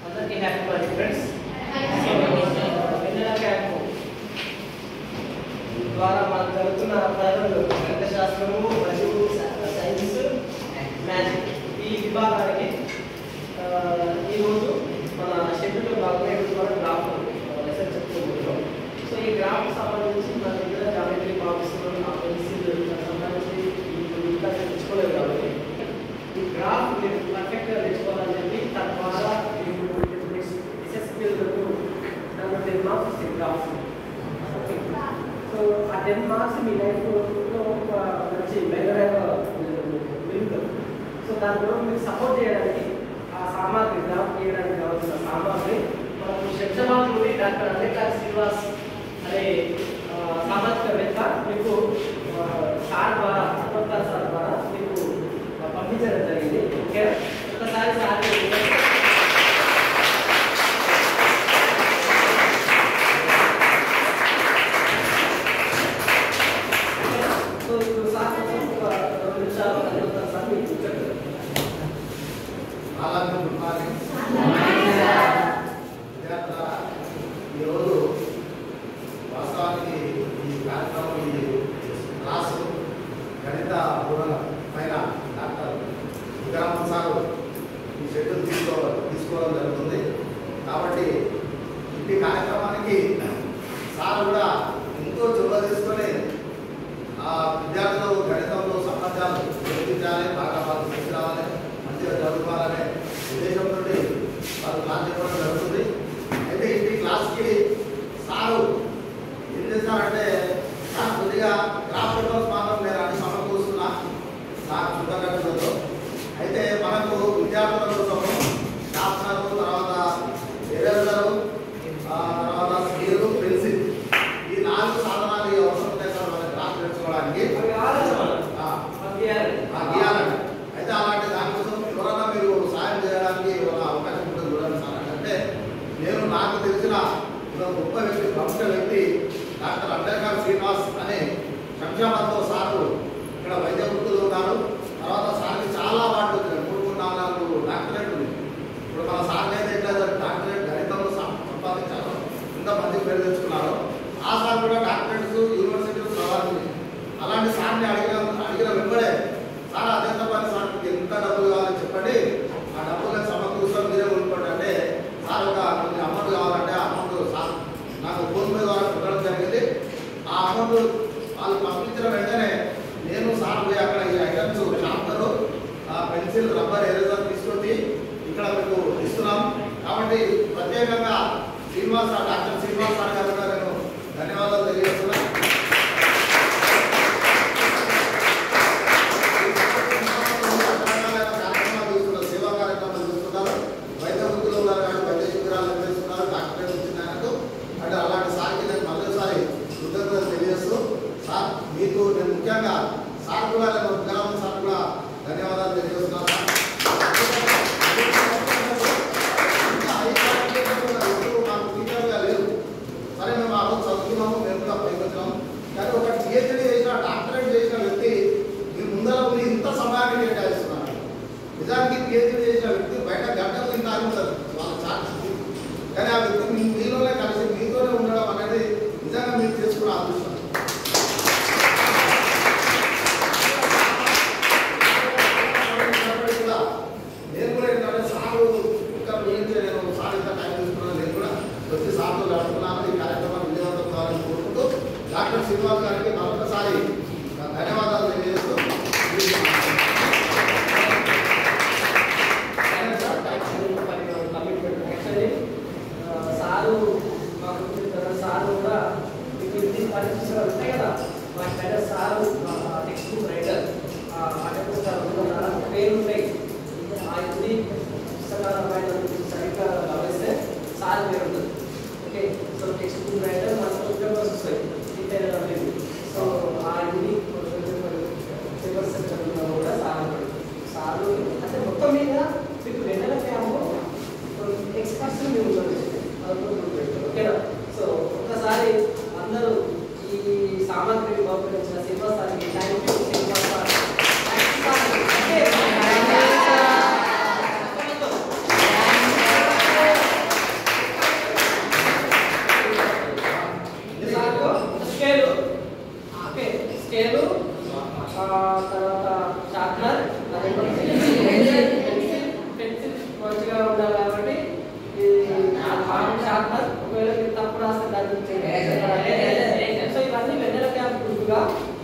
అందరికీ happy birthday friends. వెన్నెల camp ద్వారా మనకు జరుగుతున్న ప్రయోగాలు గణితశాస్త్రము మరియు సైన్స్ మ్యాథ్స్ ఈ విభాగానికి ఈరోజు మన షెడ్యూల్లో భాగంగా మనం గ్రాఫ్ లెసన్ చెప్పుకుంటున్నాం. సో ఈ గ్రాఫ్ సంబంధించి మన దగ్గర జామెట్రీ బాక్స్ సంబంధించి ఇంకా తెచ్చుకోలేదు కాబట్టి ఈ గ్రాఫ్ మీరు పర్ఫెక్ట్గా తెచ్చుకోవాలని చెప్పి తద్వారా దాంట్లో 10 మార్క్స్ వస్తాయి గ్రాఫ్. సో ఆ 10 మార్క్స్ మీ లైఫ్లో ఒక మంచి మెగరైన వెలుగుతుంది. సో దాని ద్వారా మీకు సపోర్ట్ చేయడానికి ఆ సామాగ్రి గ్రాఫ్ చేయడానికి కావాల్సిన సామాగ్రి మనకు శంషాబాద్ నుండి డాక్టర్ అంబేద్కర్ శ్రీనివాస్ అనే సామాజికవేత్త మీకు సార్ ద్వారా అంబేద్కర్ సార్ ద్వారా మీకు పంపించడం జరిగింది. ఓకే, ఒకసారి సార్ ఈరోజు వాస్తవానికి ఈ కార్యక్రమం ఈ క్లాసు గణిత బోధన పైన డాక్టర్ విక్రమ్ సార్ ఈ షెడ్యూల్ తీసుకోవడం జరుగుతుంది. కాబట్టి ఈ కార్యక్రమానికి సార్ కూడా ఎంతో చొరవ తీసుకొని విద్యార్థులు గణితంలో సంబంధాలు గుర్తించాలి, బాగా వాళ్ళు తెలిసి రావాలి, మంచిగా చదువుకోవాలనే ఉద్దేశం నుండి వాళ్ళు క్లాస్ చెప్పడం జరుగుతుంది. అయితే ఈ క్లాస్కి సారు ఏం చేస్తారంటే నాకు కొద్దిగా గ్రాఫ్ పేపర్స్ మాత్రం నేను అన్ని సమకూరుస్తున్నా నాకు చుట్టూ. అయితే మనకు విద్యార్థుల కోసం షార్ప్నరు, తర్వాత ఎరేజరు, తర్వాత స్కేలు, పెన్సిల్ ఈ 4 సాధనాలు అవసరం ఉంటాయి సార్ మన గ్రాఫ్ నేర్చుకోవడానికి గీయాలండి. అయితే అలాంటి దానికోసం ఎవరైనా మీరు సాయం చేయడానికి ఏమైనా అవకాశం ఉంటుంది చూడండి సార్. అంటే నేను నాకు తెలిసిన గొప్ప వ్యక్తి, ప్రముఖ వ్యక్తి డాక్టర్ అంబేద్కర్ శ్రీనివాస్ అనే శంషాబాద్లో సారు ఇక్కడ వైద్య వృత్తులు ఉన్నారు. తర్వాత సార్కి చాలా అవార్డు వచ్చినాయి, 3-4 డాక్టరేట్ ఉంది. ఇప్పుడు మన సార్ అయితే ఎట్లా డాక్టరేట్ గణితంలో సంపాదించారు, ఇంత మంది పేరు తెచ్చుకున్నారు. ఆ సార్ కూడా డాక్టరేట్స్ యూనివర్సిటీలు చదవాలి. అలాంటి సార్ని అడిగిన వెంబడే సార్ అదేంత పని సార్ ఎంత డబ్బులు కావాలని చెప్పండి, ఆ డబ్బులకు సమకూర్చడం మీరే కొనుక్కోండి అంటే సార్ ఒక కొన్ని అమౌంట్ కావాలంటే ఆ అమౌంట్ సార్ నాకు ఫోన్పే ద్వారా కొట్టడం జరిగింది. ఆ అమౌంట్ వాళ్ళు పంపించిన వెంటనే నేను సార్ పోయి అక్కడ ఈ items sharpener, pencil, rubber, eraser తీసుకొచ్చి ఇక్కడ మీకు ఇస్తున్నాం. కాబట్టి ప్రత్యేకంగా శ్రీనివాస్ డాక్టర్ శ్రీనివాస్ సార్ గారు కూడా నేను ధన్యవాదాలు తెలియజేస్తున్నాను. సేవా కార్యక్రమాలు చూస్తున్నారు, వైద్య వృత్తిలో ఉన్నారు కానీ వైద్య శిబిరాలు నిర్వహిస్తున్నారు, డాక్టరేట్ వచ్చింది ఆయనకు. అంటే అలాంటి సార్కి నేను మరోసారి కృతజ్ఞతలు తెలియజేస్తూ సార్ మీకు నేను ముఖ్యంగా సార్ కూడా నేను విక్రమ్ సార్ కూడా ధన్యవాదాలు తెలియజేస్తున్నాను. మాకు టీచర్గా లేదు, సరే మేము ఆ రోజు చదువుతున్నాము, మేము కూడా పైకి వచ్చినాము. కానీ ఒక పిహెచ్డీ చేసిన, డాక్టరేట్ చేసిన వ్యక్తి మీ ముందర ఉండి ఇంత సమయాన్ని కేటాయిస్తున్నారు. నిజానికి పిహెచ్డీ చేసిన వ్యక్తి బయట గంటలు ఇంత ఆగిపోతారు వాళ్ళ ఛార్జ్, కానీ ఆ వ్యక్తి మీలోనే కలిసి మీతోనే ఉండడం అనేది నిజంగా మీరు చేసుకున్న అదృష్టం. నేను కూడా ఏంటంటే సారు ఇక్కడ గురించి నేను సార్ ఇంత టైం తీసుకున్నాను, నేను కూడా వచ్చి సార్తో గడుపుతున్నాను. ఈ కార్యక్రమాన్ని విజయవంతం కావాలని కోరుకుంటూ డాక్టర్ శ్రీనివాస్ గారికి మరొకసారి ధన్యవాదాలు తెలియజేస్తూ సారు మాకు సార్ కూడా మీకు ఇంటి పరిస్థితులు ఉంటాయి కదా, మాకు పెద్ద సారు టెక్స్ట్ బుక్ రైటర్, పాఠ్యపుస్తకాలు పేరు ఉంటాయి. ఆ ఇంటి పుస్తకాల పైన సరిగ్గా గమనిస్తే సార్ పేరు ఉంటుంది. Okay, so text book writer మనకు పేపర్స్ వస్తాయి డీటెయిల్. సో ఆ ఇంటి పేపర్స్ చదువుతున్నా కూడా సారు అంటే మొత్తం మీద మీకు వెన్నెల క్యాంపు ఎక్స్పర్ట్స్ మీరు ఓకేనా. సో ఒక్కసారి అందరూ ఈ సామాగ్రిని బహుకరించిన శ్రీనివాస్ సార్కి thank you. Srinivas sir thank you. మంచిగా ఉండాలి కాబట్టి షార్ప్నర్ ఒకవేళ మీరు తప్పు రాస్తే దాన్ని సో ఇవన్నీ వెన్నెల క్యాంప్ గుర్తుగా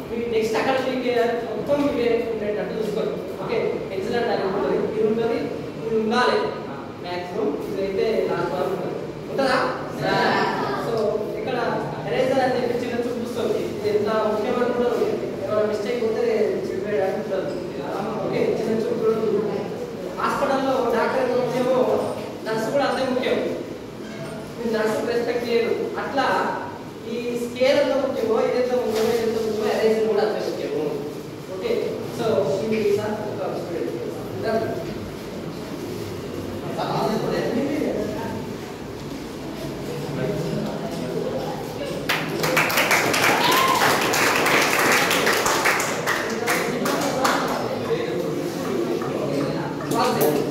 మీ నెక్స్ట్ అకాడమిక్ ఇయర్ మొత్తం ఇవే ఉండేటట్టు చూసుకోండి. ఓకే, ఎక్సలెంట్ అని ఉంటుంది, ఇది ఉంటుంది, ఇది ఉండాలి మ్యాక్సిమం. ఇదైతే లాస్ట్ వరకు ఉంటుంది, ఉంటుందా? సో ఇక్కడ ఎరేజర్ అని చెప్పి చిన్న చూపిస్తుంది, ఇది ఎంత ముఖ్యమైన కూడా ఏమైనా మిస్టేక్ ఉంటే చెప్పేయడానికి ఉంటుంది. ఓకే, చిన్న చూపు. హాస్పిటల్లో డాక్టర్ ఎంత ముఖ్యమో నర్సు కూడా అంతే ముఖ్యం. మీరు నర్సు రెస్పెక్ట్ చేయరు, అట్లా ఈ స్కేల్ ఎంత ముఖ్యమో ఇది ఎంత ముఖ్యమో ఇది ఎంత ముఖ్యమో ఎరేజర్ కూడా అంతే ముఖ్యము. ఓకే, సో ఇది సార్ ఒక స్టూడెంట్ Gracias.